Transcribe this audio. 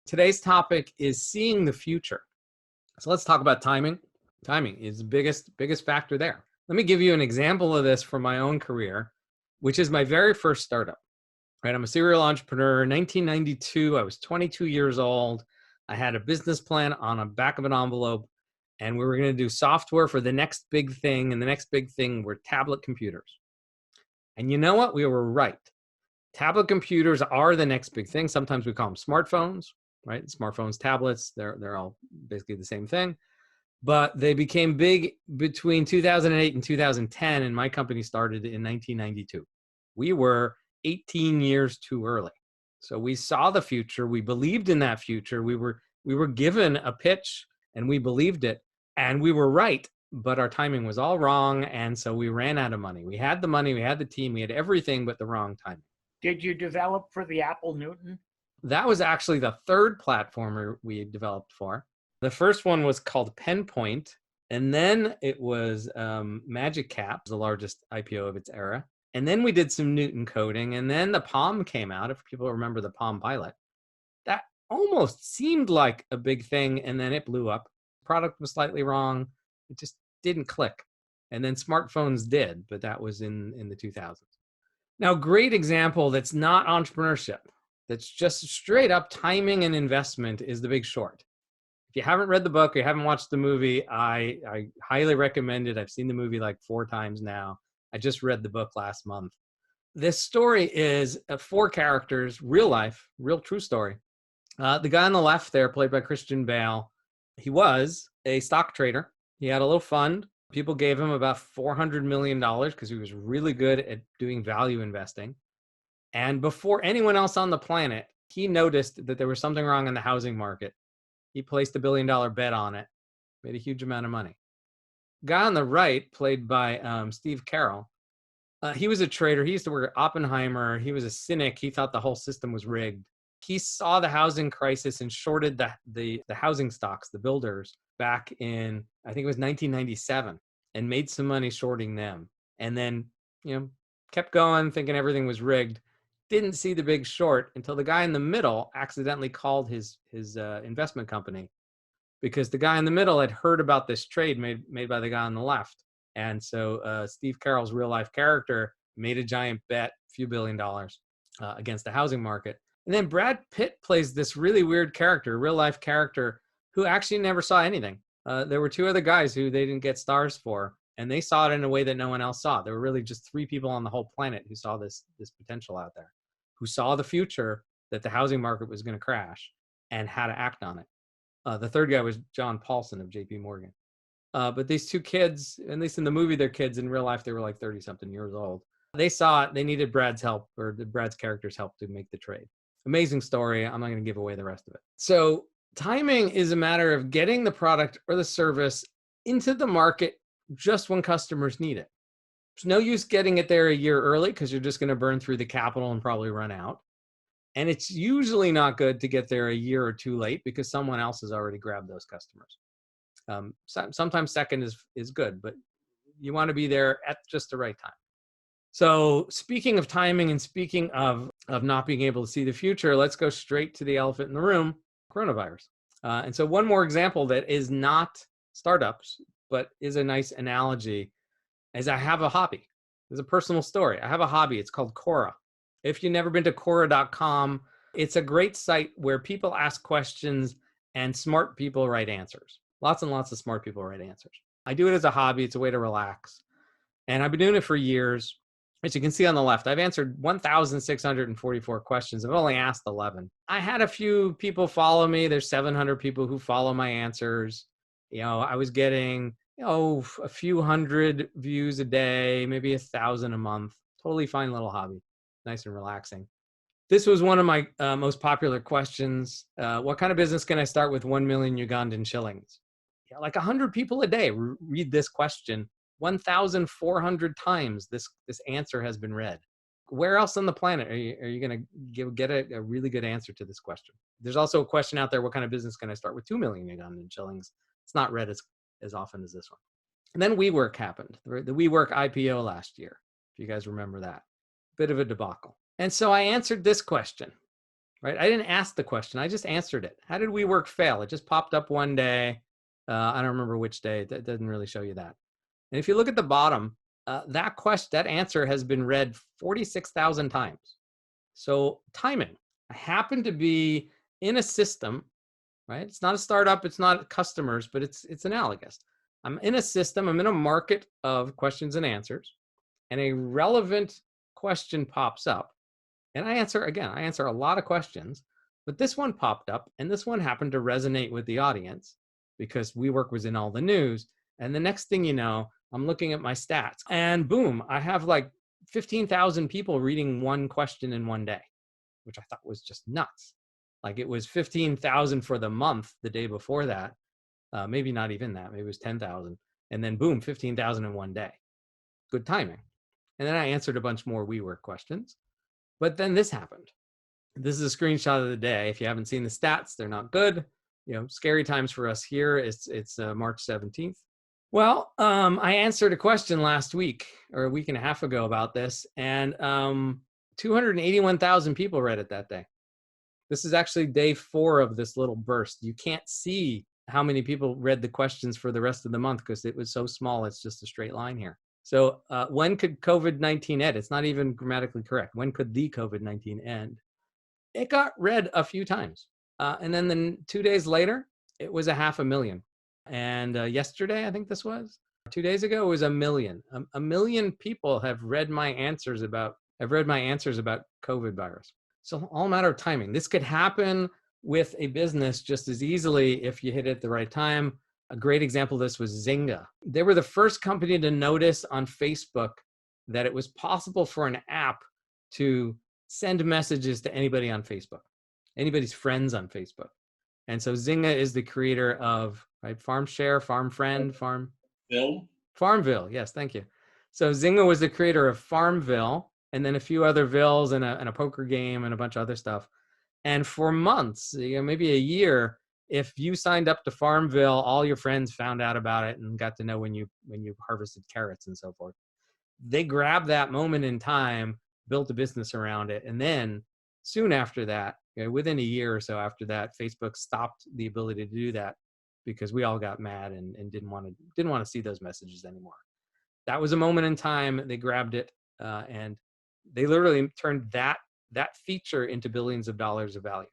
Today's topic is seeing the future. So let's talk about timing. Timing is the biggest factor there. Let me give you an example of this from my own career, which is my very first startup. Right, I'm a serial entrepreneur. In 1992, I was 22 years old. I had a business plan on the back of an envelope, and we were going to do software for the next big thing, and the next big thing were tablet computers. And you know what? We were right. Tablet computers are the next big thing. Sometimes we call them smartphones, right? Smartphones, tablets, they're all basically the same thing. But they became big between 2008 and 2010, and my company started in 1992. We were 18 years too early. So we saw the future. We believed in that future. We were given a pitch, and we believed it, and we were right. But our timing was all wrong, and so we ran out of money. We had the money, we had the team, we had everything, but the wrong timing. Did you develop for the Apple Newton? That was actually the third platform we developed for. The first one was called PenPoint, and then it was Magic Cap, the largest IPO of its era. And then we did some Newton coding, and then the Palm came out, if people remember the Palm Pilot. That almost seemed like a big thing, and then it blew up. The product was slightly wrong. It just didn't click. And then smartphones did, but that was in the 2000s. Now, great example that's not entrepreneurship, that's just straight up timing and investment is The Big Short. If you haven't read the book or you haven't watched the movie, I highly recommend it. I've seen the movie like 4 times now. I just read the book last month. This story is 4 characters, real life, real true story. The guy on the left there, played by Christian Bale, he was a stock trader. He had a little fund. People gave him about $400 million because he was really good at doing value investing. And before anyone else on the planet, he noticed that there was something wrong in the housing market. He placed $1 billion bet on it, made a huge amount of money. Guy on the right, played by Steve Carell, he was a trader. He used to work at Oppenheimer. He was a cynic. He thought the whole system was rigged. He saw the housing crisis and shorted the housing stocks, the builders, back in, I think it was 1997, and made some money shorting them. And then, kept going, thinking everything was rigged. Didn't see The Big Short until the guy in the middle accidentally called his investment company, because the guy in the middle had heard about this trade made by the guy on the left. And so Steve Carell's real life character made a giant bet, a few $1 billion, against the housing market. And then Brad Pitt plays this really weird character, real life character, who actually never saw anything. There were 2 other guys who they didn't get stars for, and they saw it in a way that no one else saw. There were really just 3 people on the whole planet who saw this potential out there, who saw the future, that the housing market was going to crash and how to act on it. The third guy was John Paulson of JP Morgan. But these 2 kids, at least in the movie, they're kids. In real life, they were like 30-something years old. They saw it. They needed Brad's help, or Brad's character's help, to make the trade. Amazing story. I'm not going to give away the rest of it. So timing is a matter of getting the product or the service into the market just when customers need it. There's no use getting it there a year early, because you're just going to burn through the capital and probably run out. And it's usually not good to get there a year or 2 late, because someone else has already grabbed those customers. Sometimes second is good, but you want to be there at just the right time. So speaking of timing and speaking of not being able to see the future, let's go straight to the elephant in the room, coronavirus. And so one more example that is not startups, but is a nice analogy, is I have a hobby. There's a personal story. I have a hobby. It's called Quora. If you've never been to Quora.com, it's a great site where people ask questions and smart people write answers. Lots and lots of smart people write answers. I do it as a hobby. It's a way to relax. And I've been doing it for years. As you can see on the left, I've answered 1,644 questions. I've only asked 11. I had a few people follow me. There's 700 people who follow my answers. I was getting, a few hundred views a day, maybe 1,000 a month. Totally fine little hobby. Nice and relaxing. This was one of my most popular questions. What kind of business can I start with 1 million Ugandan shillings? Like 100 people a day read this question. 1,400 times this answer has been read. Where else on the planet are you going to get a really good answer to this question? There's also a question out there, what kind of business can I start with 2 million Ugandan shillings? It's not read as often as this one. And then WeWork happened, the WeWork IPO last year, if you guys remember that. Bit of a debacle. And so I answered this question. right? I didn't ask the question. I just answered it. How did WeWork fail? It just popped up one day. I don't remember which day. That doesn't really show you that. And if you look at the bottom, that answer has been read 46,000 times. So timing. I happen to be in a system, right? It's not a startup, it's not customers, but it's analogous. I'm in a system, I'm in a market of questions and answers, and a relevant question pops up. And I answer a lot of questions, but this one popped up, and this one happened to resonate with the audience because WeWork was in all the news. And the next thing you know, I'm looking at my stats, and boom, I have like 15,000 people reading one question in one day, which I thought was just nuts. Like it was 15,000 for the month the day before that. Maybe not even that, maybe it was 10,000. And then boom, 15,000 in one day. Good timing. And then I answered a bunch more WeWork questions. But then this happened. This is a screenshot of the day. If you haven't seen the stats, they're not good. You know, scary times for us here. It's March 17th. Well, I answered a question last week or a week and a half ago about this, and 281,000 people read it that day. This is actually day 4 of this little burst. You can't see how many people read the questions for the rest of the month because it was so small. It's just a straight line here. So when could COVID-19 end? It's not even grammatically correct. When could the COVID-19 end? It got read a few times. And then 2 days later, it was 500,000. And yesterday, I think this was, 2 days ago, it was 1 million. A million people have read my answers about COVID virus. So all a matter of timing. This could happen with a business just as easily if you hit it at the right time. A great example of this was Zynga. They were the first company to notice on Facebook that it was possible for an app to send messages to anybody on Facebook, anybody's friends on Facebook. And so Zynga is the creator of FarmShare, FarmFriend, Farmville. Yes, thank you. So Zynga was the creator of Farmville, and then a few other villes and a poker game and a bunch of other stuff. And for months, maybe a year, if you signed up to Farmville, all your friends found out about it and got to know when you harvested carrots and so forth. They grabbed that moment in time, built a business around it, and then soon after that, within a year or so after that, Facebook stopped the ability to do that because we all got mad and didn't want to see those messages anymore. That was a moment in time. They grabbed it and they literally turned that feature into billions of dollars of value.